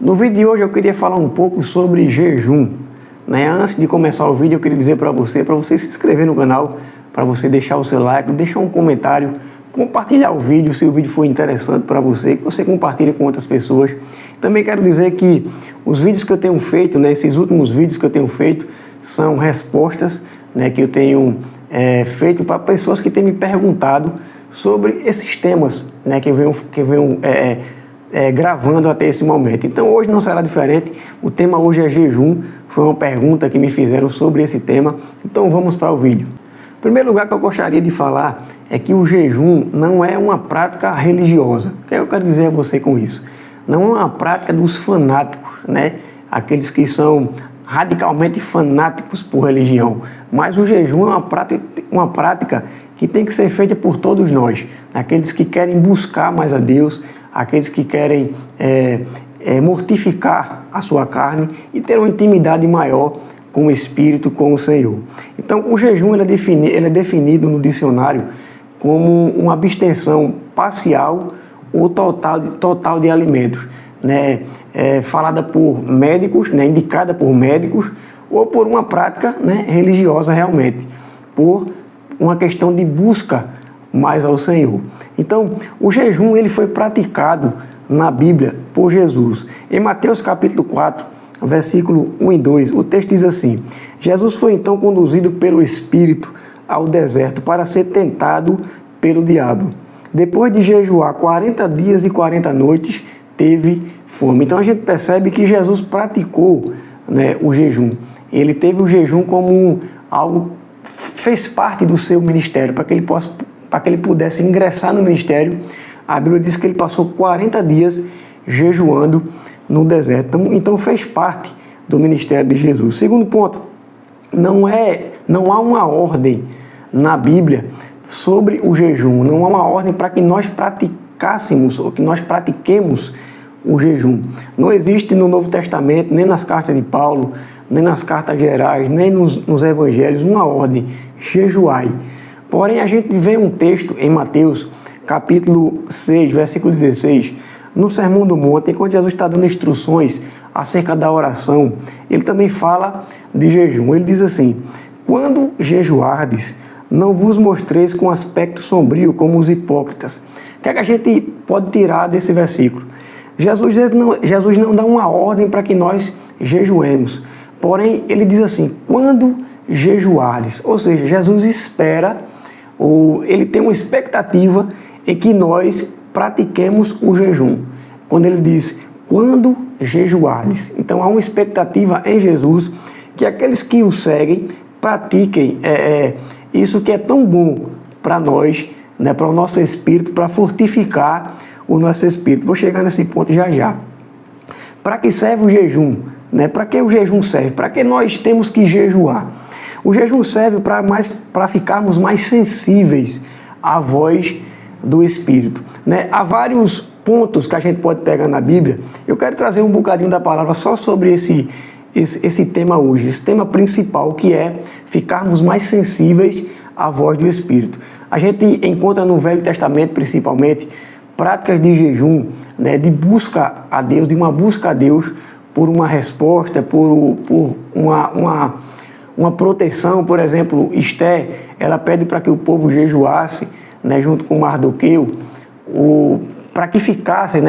No vídeo de hoje eu queria falar um pouco sobre jejum. Antes de começar o vídeo eu queria dizer para você se inscrever no canal, para você deixar o seu like, deixar um comentário, compartilhar o vídeo se o vídeo for interessante para você, que você compartilhe com outras pessoas. Também quero dizer que os vídeos que eu tenho feito, esses últimos vídeos que eu tenho feito, são respostas que eu tenho feito para pessoas que têm me perguntado sobre esses temas que eu venho gravando até esse momento. Então hoje não será diferente, o tema hoje é jejum, foi uma pergunta que me fizeram sobre esse tema, então vamos para o vídeo. Em primeiro lugar que eu gostaria de falar é que o jejum não é uma prática religiosa. O que eu quero dizer a você com isso? Não é uma prática dos fanáticos, aqueles que são radicalmente fanáticos por religião, mas o jejum é uma prática que tem que ser feita por todos nós, aqueles que querem buscar mais a Deus, aqueles que querem mortificar a sua carne e ter uma intimidade maior com o Espírito, com o Senhor. Então o jejum ele é definido no dicionário como uma abstenção parcial ou total de alimentos, falada por médicos, indicada por médicos, ou por uma prática religiosa realmente, por uma questão de busca mais ao Senhor. Então, o jejum ele foi praticado na Bíblia por Jesus. Em Mateus capítulo 4, versículo 1 e 2, o texto diz assim: Jesus foi então conduzido pelo Espírito ao deserto para ser tentado pelo diabo. Depois de jejuar 40 dias e 40 noites, teve fome. Então a gente percebe que Jesus praticou o jejum. Ele teve o jejum como algo, fez parte do seu ministério, para que ele pudesse ingressar no ministério. A Bíblia diz que ele passou 40 dias jejuando no deserto. Então fez parte do ministério de Jesus. Segundo ponto, não há uma ordem na Bíblia sobre o jejum. Não há uma ordem para que nós praticássemos ou que nós pratiquemos o jejum. Não existe no Novo Testamento, nem nas cartas de Paulo, nem nas cartas gerais, nem nos evangelhos, uma ordem: jejuai. Porém, a gente vê um texto em Mateus, capítulo 6, versículo 16, no Sermão do Monte, enquanto Jesus está dando instruções acerca da oração, ele também fala de jejum. Ele diz assim: quando jejuardes, não vos mostreis com aspecto sombrio como os hipócritas. O que é que a gente pode tirar desse versículo? Jesus não dá uma ordem para que nós jejuemos. Porém, ele diz assim: quando jejuardes. Ou seja, Jesus espera, ou ele tem uma expectativa em que nós pratiquemos o jejum. Quando ele diz, quando jejuardes. Então há uma expectativa em Jesus que aqueles que o seguem pratiquem isso que é tão bom para nós, para o nosso espírito, para fortificar o nosso espírito. Vou chegar nesse ponto já já. Para que serve o jejum? Para que o jejum serve? Para que nós temos que jejuar? O jejum serve para ficarmos mais sensíveis à voz do Espírito. Há vários pontos que a gente pode pegar na Bíblia. Eu quero trazer um bocadinho da palavra só sobre esse tema hoje, esse tema principal, que é ficarmos mais sensíveis à voz do Espírito. A gente encontra no Velho Testamento, principalmente, práticas de jejum, de busca a Deus, de uma busca a Deus por uma resposta, por uma proteção. Por exemplo, Esté, ela pede para que o povo jejuasse, junto com Mardoqueu, para que ficassem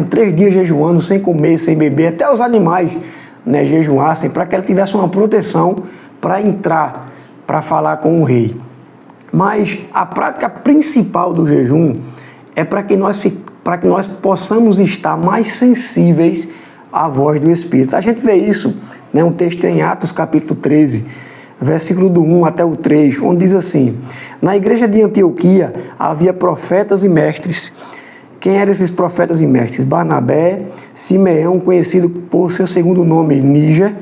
3 dias jejuando, sem comer, sem beber, até os animais jejuassem, para que ela tivesse uma proteção para entrar, para falar com o rei. Mas a prática principal do jejum é para que nós possamos estar mais sensíveis à voz do Espírito. A gente vê isso, um texto em Atos capítulo 13, versículo do 1 até o 3, onde diz assim: na igreja de Antioquia havia profetas e mestres. Quem eram esses profetas e mestres? Barnabé, Simeão, conhecido por seu segundo nome, Níger,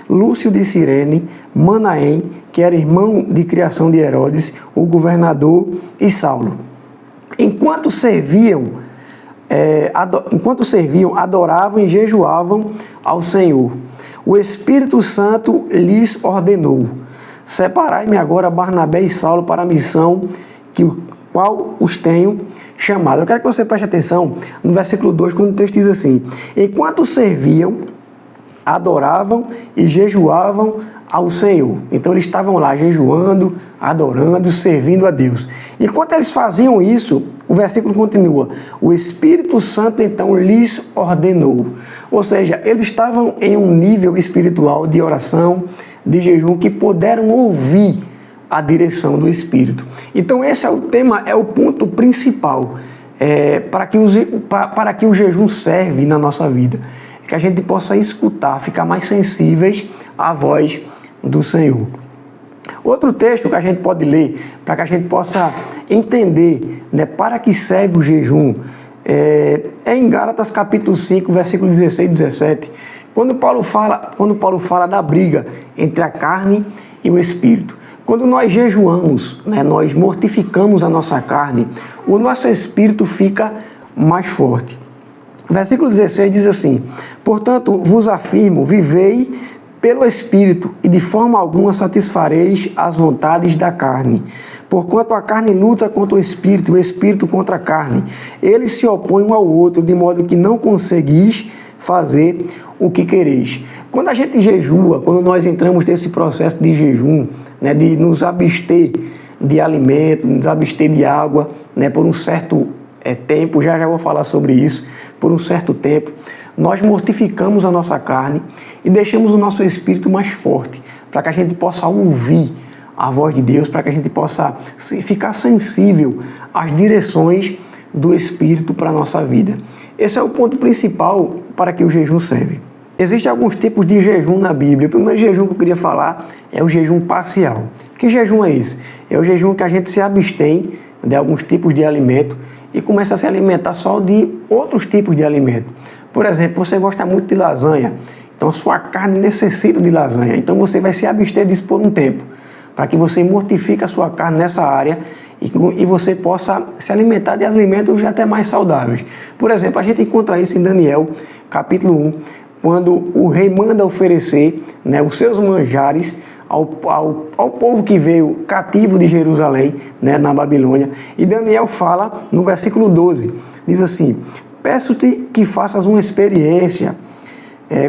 Lúcio de Cirene, Manaém, que era irmão de criação de Herodes, o governador, e Saulo. Enquanto serviam, adoravam e jejuavam ao Senhor. O Espírito Santo lhes ordenou: separai-me agora Barnabé e Saulo para a missão qual os tenho chamado. Eu quero que você preste atenção no versículo 2, quando o texto diz assim: enquanto serviam, adoravam e jejuavam ao Senhor. Então eles estavam lá jejuando, adorando, servindo a Deus. Enquanto eles faziam isso, o versículo continua: o Espírito Santo então lhes ordenou. Ou seja, eles estavam em um nível espiritual de oração, de jejum, que puderam ouvir a direção do Espírito. Então esse é o tema, é o ponto principal para que o jejum serve na nossa vida. Que a gente possa escutar, ficar mais sensíveis à voz do Senhor. Outro texto que a gente pode ler, para que a gente possa entender, né, para que serve o jejum, é em Gálatas capítulo 5, versículo 16 e 17, quando Paulo fala da briga entre a carne e o Espírito. Quando nós jejuamos, né, nós mortificamos a nossa carne, o nosso Espírito fica mais forte. Versículo 16 diz assim: portanto, vos afirmo, vivei pelo Espírito, e de forma alguma satisfareis as vontades da carne. Porquanto a carne luta contra o Espírito, e o Espírito contra a carne. Eles se opõem um ao outro, de modo que não conseguis fazer o que quereis. Quando a gente jejua, quando nós entramos nesse processo de jejum, né, de nos abster de alimento, nos abster de água, né, por um certo tempo, já vou falar sobre isso, por um certo tempo, nós mortificamos a nossa carne e deixamos o nosso espírito mais forte, para que a gente possa ouvir a voz de Deus, para que a gente possa ficar sensível às direções do Espírito para a nossa vida. Esse é o ponto principal para que o jejum serve. Existem alguns tipos de jejum na Bíblia. O primeiro jejum que eu queria falar é o jejum parcial. Que jejum é esse? É o jejum que a gente se abstém de alguns tipos de alimento e começa a se alimentar só de outros tipos de alimento. Por exemplo, você gosta muito de lasanha, então a sua carne necessita de lasanha, então você vai se abster disso por um tempo, para que você mortifique a sua carne nessa área e você possa se alimentar de alimentos já até mais saudáveis. Por exemplo, a gente encontra isso em Daniel, capítulo 1, quando o rei manda oferecer, né, os seus manjares ao povo que veio cativo de Jerusalém, né, na Babilônia. E Daniel fala no versículo 12, diz assim: peço-te que faças uma experiência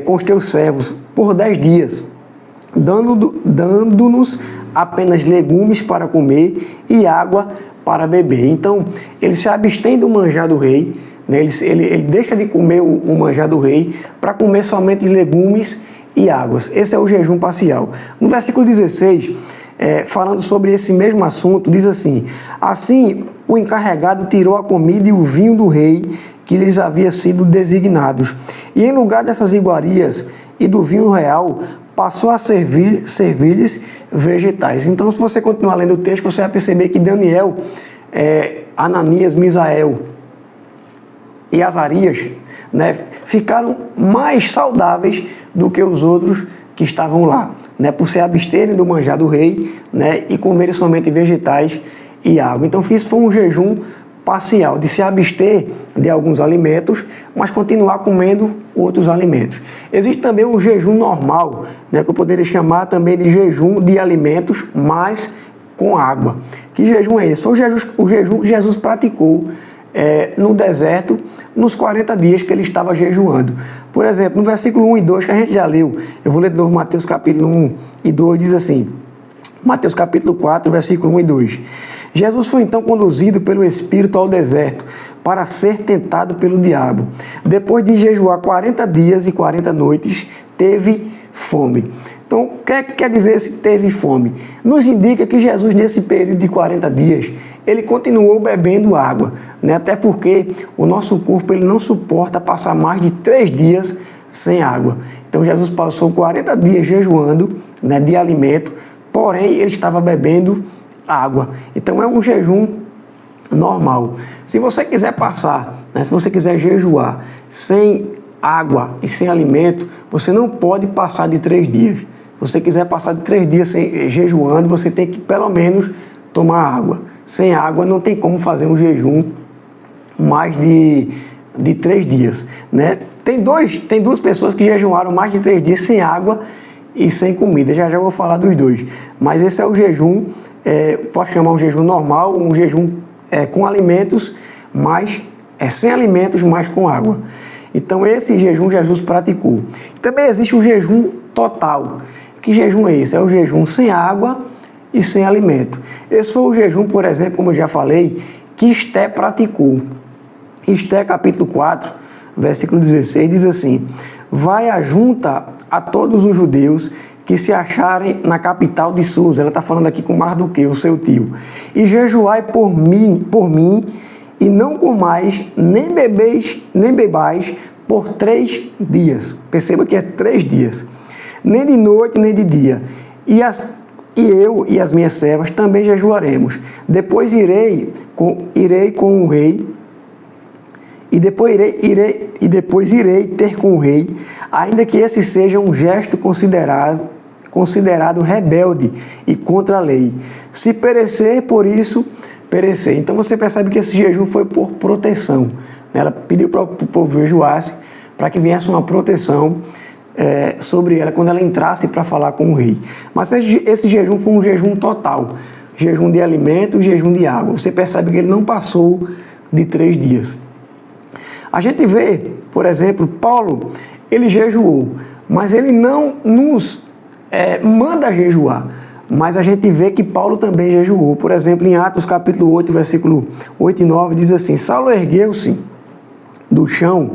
com os teus servos por 10 dias, dando-nos apenas legumes para comer e água para beber. Então, ele se abstém do manjar do rei, né? Ele deixa de comer o manjar do rei para comer somente legumes e águas. Esse é o jejum parcial. No versículo 16, falando sobre esse mesmo assunto, diz assim: assim o encarregado tirou a comida e o vinho do rei que lhes havia sido designados, e em lugar dessas iguarias e do vinho real, passou a servir-lhes vegetais. Então, se você continuar lendo o texto, você vai perceber que Daniel, Ananias, Misael e Azarias, né, ficaram mais saudáveis do que os outros que estavam lá, né, por se absterem do manjar do rei, né, e comerem somente vegetais e água. Então, isso foi um jejum parcial, de se abster de alguns alimentos, mas continuar comendo outros alimentos. Existe também o jejum normal, né, que eu poderia chamar também de jejum de alimentos, mas com água. Que jejum é esse? Foi o jejum que Jesus praticou no deserto, nos 40 dias que ele estava jejuando. Por exemplo, no versículo 1 e 2, que a gente já leu, eu vou ler de novo Mateus capítulo 1 e 2, diz assim, Mateus capítulo 4, versículo 1 e 2. Jesus foi então conduzido pelo Espírito ao deserto para ser tentado pelo diabo. Depois de jejuar 40 dias e 40 noites, teve fome. Então, o que quer dizer se teve fome? Nos indica que Jesus, nesse período de 40 dias, ele continuou bebendo água, né? Até porque o nosso corpo ele não suporta passar mais de 3 dias sem água. Então, Jesus passou 40 dias jejuando, né, de alimento, porém, ele estava bebendo água. Então, é um jejum normal. Se você quiser passar, né, se você quiser jejuar sem água e sem alimento, você não pode passar de 3 dias. Se você quiser passar de 3 dias jejuando, você tem que pelo menos tomar água. Sem água não tem como fazer um jejum mais de 3 dias, né? Tem duas pessoas que jejuaram mais de 3 dias sem água e sem comida. Já vou falar dos dois. Mas esse é o jejum, pode chamar um jejum normal, um jejum com alimentos, mas sem alimentos, mas com água. Então esse jejum Jesus praticou. Também existe o jejum total. Que jejum é esse? É o jejum sem água e sem alimento. Esse foi o jejum, por exemplo, como eu já falei, que Esté praticou. Esté capítulo 4, versículo 16, diz assim: vai a junta a todos os judeus que se acharem na capital de Susa. Ela está falando aqui com Mardoqueu, o seu tio. E jejuai por mim, e não comais, nem bebais por 3 dias. Perceba que é 3 dias. Nem de noite, nem de dia. E eu e as minhas servas também jejuaremos. Depois irei com o rei, e depois irei ter com o rei, ainda que esse seja um gesto considerado rebelde e contra a lei. Se perecer, por isso perecer. Então você percebe que esse jejum foi por proteção. Ela pediu para o povo jejuasse para que viesse uma proteção sobre ela quando ela entrasse para falar com o rei. Mas esse jejum foi um jejum total. Jejum de alimento e jejum de água. Você percebe que ele não passou de 3 dias. A gente vê, por exemplo, Paulo, ele jejuou, mas ele não nos manda jejuar. Mas a gente vê que Paulo também jejuou. Por exemplo, em Atos capítulo 8, versículo 8 e 9, diz assim: Saulo ergueu-se do chão,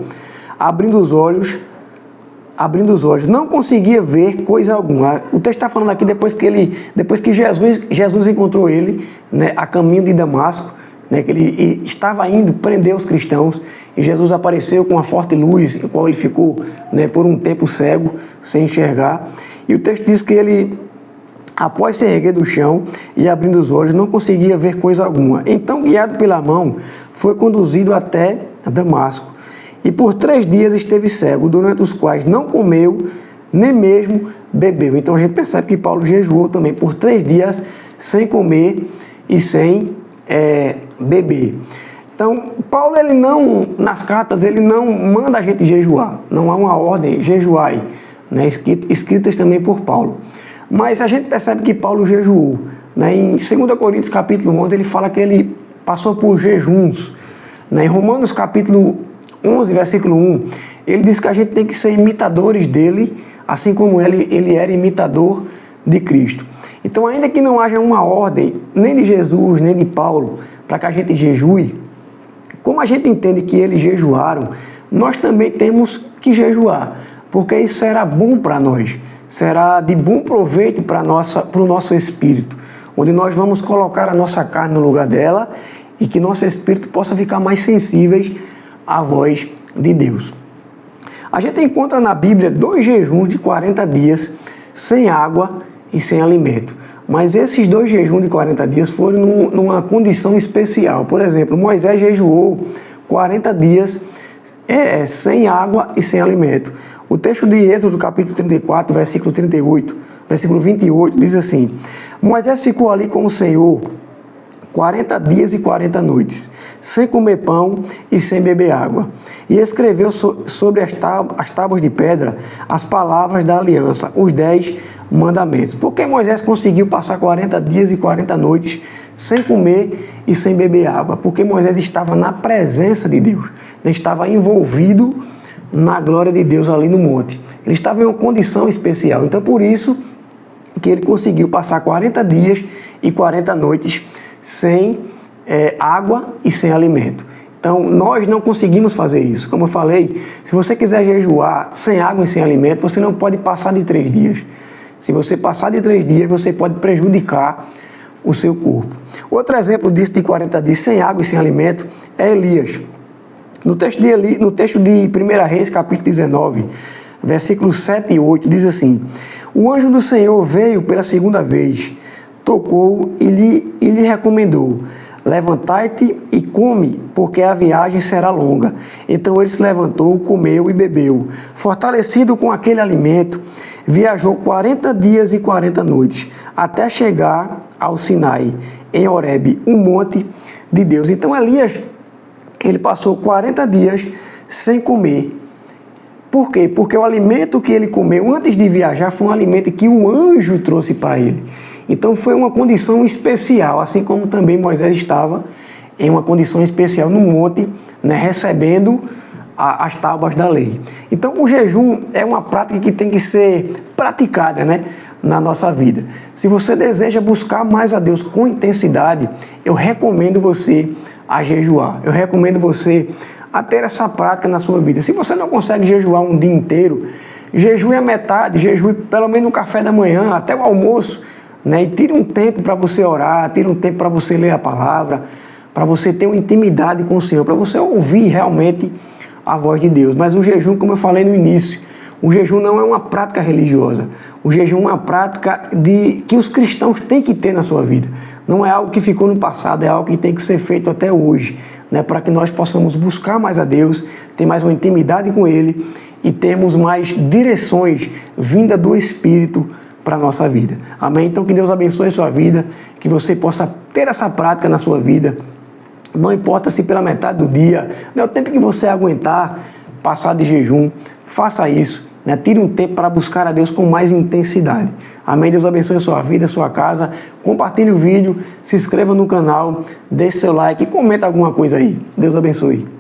abrindo os olhos, não conseguia ver coisa alguma. O texto está falando aqui depois que Jesus encontrou ele, né, a caminho de Damasco, né, que ele estava indo prender os cristãos, e Jesus apareceu com uma forte luz, em qual ele ficou, né, por um tempo cego, sem enxergar. E o texto diz que ele, após se erguer do chão e abrindo os olhos, não conseguia ver coisa alguma. Então, guiado pela mão, foi conduzido até Damasco. E por 3 dias esteve cego, durante os quais não comeu, nem mesmo bebeu. Então a gente percebe que Paulo jejuou também por 3 dias, sem comer e sem beber. Então, Paulo, ele não, nas cartas, ele não manda a gente jejuar. Não há uma ordem, jejuai, né, escritas também por Paulo. Mas a gente percebe que Paulo jejuou. Né? Em 2 Coríntios capítulo 11, ele fala que ele passou por jejuns. Né? Em Romanos capítulo 11, versículo 1, ele diz que a gente tem que ser imitadores dele, assim como ele era imitador de Cristo. Então, ainda que não haja uma ordem, nem de Jesus, nem de Paulo, para que a gente jejue, como a gente entende que eles jejuaram, nós também temos que jejuar, porque isso será bom para nós, será de bom proveito para o nosso espírito, onde nós vamos colocar a nossa carne no lugar dela e que nosso espírito possa ficar mais sensíveis à voz de Deus. A gente encontra na Bíblia 2 jejuns de 40 dias sem água e sem alimento. Mas esses 2 jejuns de 40 dias foram numa condição especial. Por exemplo, Moisés jejuou 40 dias sem água e sem alimento. O texto de Êxodo, capítulo 34, versículo 38, versículo 28, diz assim: Moisés ficou ali com o Senhor 40 dias e 40 noites, sem comer pão e sem beber água. E escreveu sobre as tábuas de pedra as palavras da aliança, os 10 mandamentos. Por que Moisés conseguiu passar 40 dias e 40 noites sem comer e sem beber água? Porque Moisés estava na presença de Deus, ele estava envolvido na glória de Deus ali no monte. Ele estava em uma condição especial. Então, por isso que ele conseguiu passar 40 dias e 40 noites sem água e sem alimento. Então, nós não conseguimos fazer isso. Como eu falei, se você quiser jejuar sem água e sem alimento, você não pode passar de 3 dias. Se você passar de 3 dias, você pode prejudicar o seu corpo. Outro exemplo disso de 40 dias sem água e sem alimento é Elias. No texto de 1 Reis, capítulo 19, versículos 7 e 8, diz assim: O anjo do Senhor veio pela 2ª vez, tocou e lhe recomendou: levantai-te e come, porque a viagem será longa. Então ele se levantou, comeu e bebeu. Fortalecido com aquele alimento, viajou 40 dias e 40 noites, até chegar ao Sinai, em Horebe, um monte de Deus. Então Elias, ele passou 40 dias sem comer. Por quê? Porque o alimento que ele comeu antes de viajar foi um alimento que o anjo trouxe para ele. Então foi uma condição especial, assim como também Moisés estava em uma condição especial no monte, né, recebendo as tábuas da lei. Então o jejum é uma prática que tem que ser praticada, né, na nossa vida. Se você deseja buscar mais a Deus com intensidade, eu recomendo você a jejuar. Eu recomendo você a ter essa prática na sua vida. Se você não consegue jejuar um dia inteiro, jejue a metade, jejue pelo menos no café da manhã, até o almoço, né? E tire um tempo para você orar, tire um tempo para você ler a palavra, para você ter uma intimidade com o Senhor, para você ouvir realmente a voz de Deus. Mas o jejum, como eu falei no início, o jejum não é uma prática religiosa. O jejum é uma prática que os cristãos têm que ter na sua vida. Não é algo que ficou no passado, é algo que tem que ser feito até hoje, né? Para que nós possamos buscar mais a Deus, ter mais uma intimidade com Ele e termos mais direções vinda do Espírito para a nossa vida. Amém? Então que Deus abençoe a sua vida, que você possa ter essa prática na sua vida. Não importa se pela metade do dia, né, o tempo que você aguentar passar de jejum, faça isso, né? Tire um tempo para buscar a Deus com mais intensidade. Amém? Deus abençoe a sua vida, a sua casa. Compartilhe o vídeo, se inscreva no canal, deixe seu like e comenta alguma coisa aí. Deus abençoe.